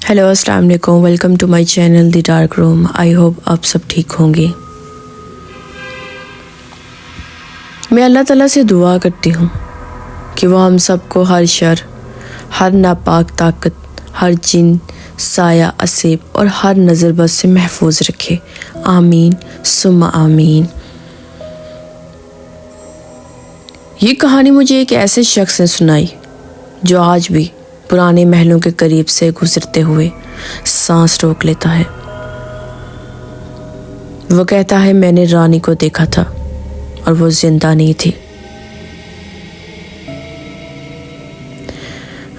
Hello अस्सलाम वालेकुम, welcome to my channel the dark room. I hope आप सब ठीक होंगे। मैं अल्लाह ताला से दुआ करती हूँ कि वो हम सबको हर शर, हर नापाक ताकत, हर जिन, साया, असेब और हर नज़र बद से महफूज रखे। आमीन सुम्मा आमीन। ये कहानी मुझे एक ऐसे शख्स ने सुनाई जो आज भी पुराने महलों के करीब से गुजरते हुए सांस रोक लेता है। वो कहता है, मैंने रानी को देखा था और वो जिंदा नहीं थी।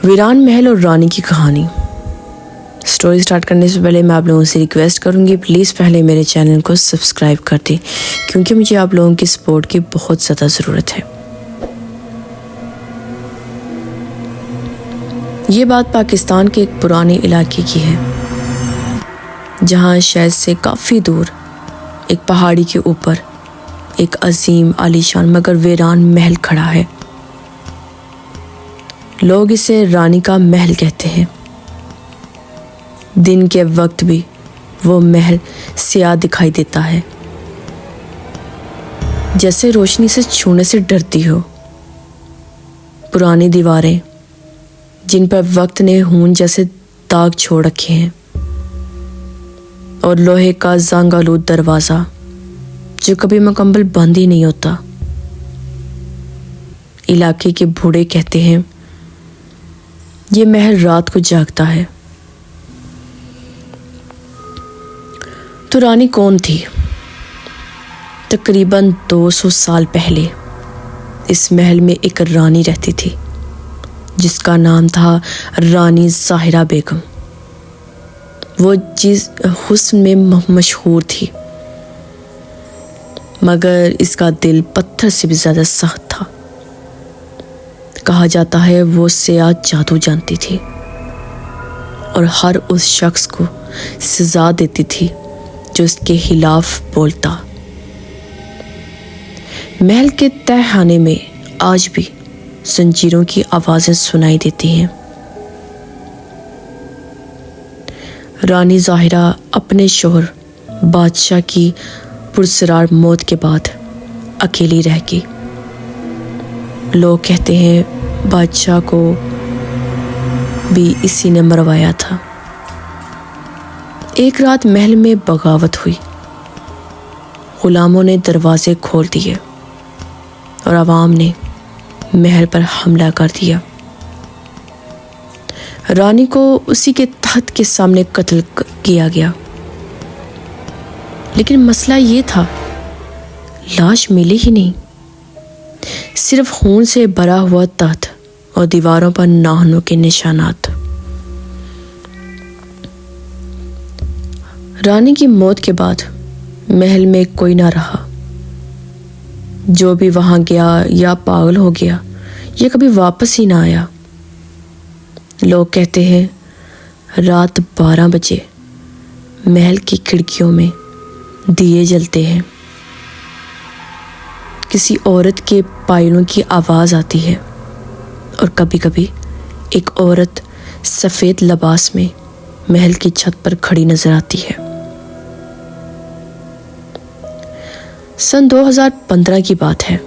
वीरान महल और रानी की कहानी। स्टोरी स्टार्ट करने से पहले मैं आप लोगों से रिक्वेस्ट करूंगी, प्लीज़ पहले मेरे चैनल को सब्सक्राइब कर दें, क्योंकि मुझे आप लोगों की सपोर्ट की बहुत ज़्यादा ज़रूरत है। ये बात पाकिस्तान के एक पुराने इलाके की है, जहाँ शहर से काफ़ी दूर एक पहाड़ी के ऊपर एक अजीम, आलीशान मगर वीरान महल खड़ा है। लोग इसे रानी का महल कहते हैं। दिन के वक्त भी वो महल स्याह दिखाई देता है, जैसे रोशनी से छूने से डरती हो। पुरानी दीवारें जिन पर वक्त ने खून जैसे दाग छोड़ रखे हैं, और लोहे का जंग आलूद दरवाज़ा जो कभी मुकम्मल बंद ही नहीं होता। इलाके के बूढ़े कहते हैं ये महल रात को जागता है। तो रानी कौन थी? तकरीबन 200 साल पहले इस महल में एक रानी रहती थी, जिसका नाम था रानी ज़ाहिरा बेगम। वो जिस हुस्न में मशहूर थी, मगर इसका दिल पत्थर से भी ज़्यादा सख्त था। कहा जाता है वो स्याह जादू जानती थी और हर उस शख्स को सज़ा देती थी जो उसके खिलाफ बोलता। महल के तहखाने में आज भी जंजीरों की आवाज़ें सुनाई देती हैं। रानी ज़ाहिरा अपने शोहर बादशाह की पुरसरार मौत के बाद अकेली रह गई। लोग कहते हैं बादशाह को भी इसी ने मरवाया था। एक रात महल में बगावत हुई। गुलामों ने दरवाजे खोल दिए और आवाम ने महल पर हमला कर दिया। रानी को उसी के तख्त के सामने कत्ल किया गया। लेकिन मसला ये था, लाश मिली ही नहीं। सिर्फ खून से भरा हुआ तख्त और दीवारों पर नाखूनों के निशानात। रानी की मौत के बाद महल में कोई ना रहा। जो भी वहां गया या पागल हो गया या कभी वापस ही ना आया। लोग कहते हैं रात 12 बजे महल की खिड़कियों में दिए जलते हैं। किसी औरत के पायलों की आवाज़ आती है और कभी कभी एक औरत सफ़ेद लिबास में महल की छत पर खड़ी नजर आती है। सन 2015 की बात है।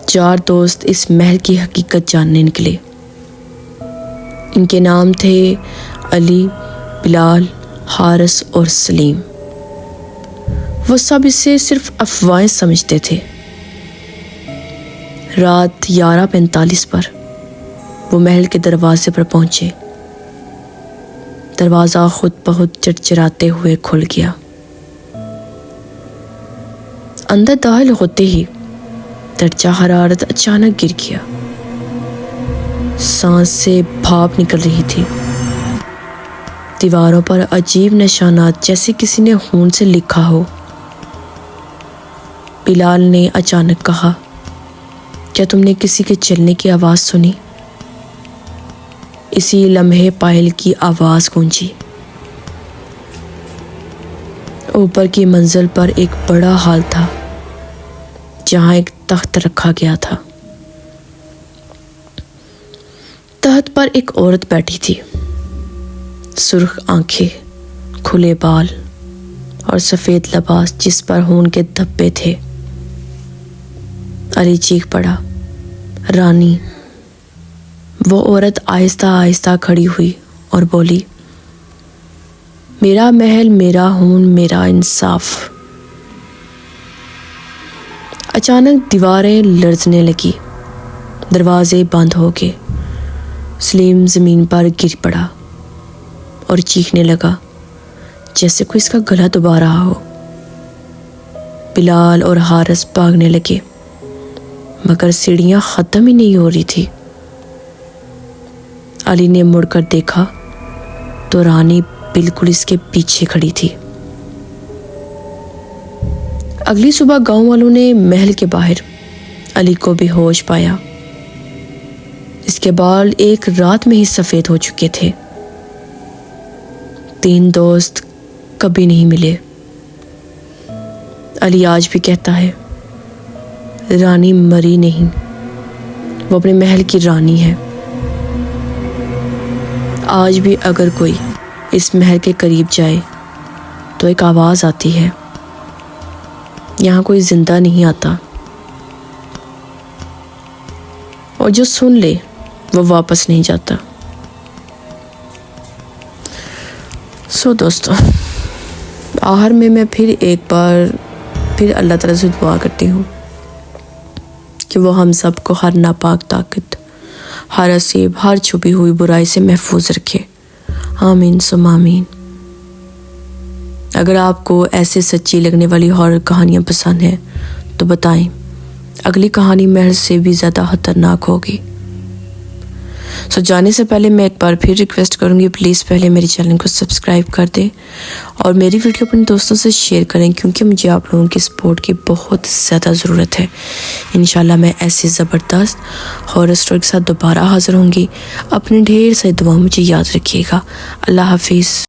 4 दोस्त इस महल की हकीकत जानने निकले। इनके नाम थे अली, बिलाल, हारिस और सलीम। वो सब इसे सिर्फ अफवाहें समझते थे। रात 11:45 पर वो महल के दरवाजे पर पहुंचे। दरवाज़ा खुद ब खुद चिड़चिड़ाते हुए खुल गया। अंदर दाखिल होते ही दर्जा हरारत अचानक गिर गया। सांस से भाप निकल रही थी। दीवारों पर अजीब निशानात, जैसे किसी ने खून से लिखा हो। बिलाल ने अचानक कहा, क्या तुमने किसी के चलने की आवाज़ सुनी? इसी लम्हे पायल की आवाज़ गूंजी। ऊपर की मंजिल पर एक बड़ा हॉल था, जहां एक तख्त रखा गया था। तख्त पर एक औरत बैठी थी। सुर्ख आंखें, खुले बाल और सफ़ेद लिबास जिस पर खून के धब्बे थे। अली चीख पड़ा, रानी। वो औरत आहिस्ता आहिस्ता खड़ी हुई और बोली, मेरा महल, मेरा खून, मेरा इंसाफ। अचानक दीवारें लरजने लगी, दरवाजे बंद हो गए। सलीम ज़मीन पर गिर पड़ा और चीखने लगा जैसे कोई इसका गला दबा रहा हो। बिलाल और हारिस भागने लगे, मगर सीढ़ियां ख़त्म ही नहीं हो रही थी। अली ने मुड़कर देखा तो रानी बिल्कुल इसके पीछे खड़ी थी। अगली सुबह गांव वालों ने महल के बाहर अली को बेहोश पाया। इसके बाल एक रात में ही सफ़ेद हो चुके थे। 3 दोस्त कभी नहीं मिले। अली आज भी कहता है, रानी मरी नहीं, वो अपने महल की रानी है। आज भी अगर कोई इस महल के करीब जाए तो एक आवाज़ आती है, यहाँ कोई जिंदा नहीं आता, और जो सुन ले वो वापस नहीं जाता। सो दोस्तों, आखिर में मैं एक बार अल्लाह ताला से दुआ करती हूँ कि वो हम सबको हर नापाक ताकत, हर असीब, हर छुपी हुई बुराई से महफूज रखे। आमीन सुम्मा आमीन। अगर आपको ऐसे सच्ची लगने वाली हॉरर कहानियाँ पसंद हैं तो बताएं, अगली कहानी महल से भी ज़्यादा खतरनाक होगी। सो जाने से पहले मैं एक बार फिर रिक्वेस्ट करूँगी, प्लीज़ पहले मेरे चैनल को सब्सक्राइब कर दें और मेरी वीडियो अपने दोस्तों से शेयर करें, क्योंकि मुझे आप लोगों की सपोर्ट की बहुत ज़्यादा ज़रूरत है। इंशाल्लाह मैं ऐसी ज़बरदस्त हॉरर स्टोरी के साथ दोबारा हाज़िर होंगी। अपने ढेर सारी दुआ मुझे याद रखिएगा। अल्लाह हाफिज़।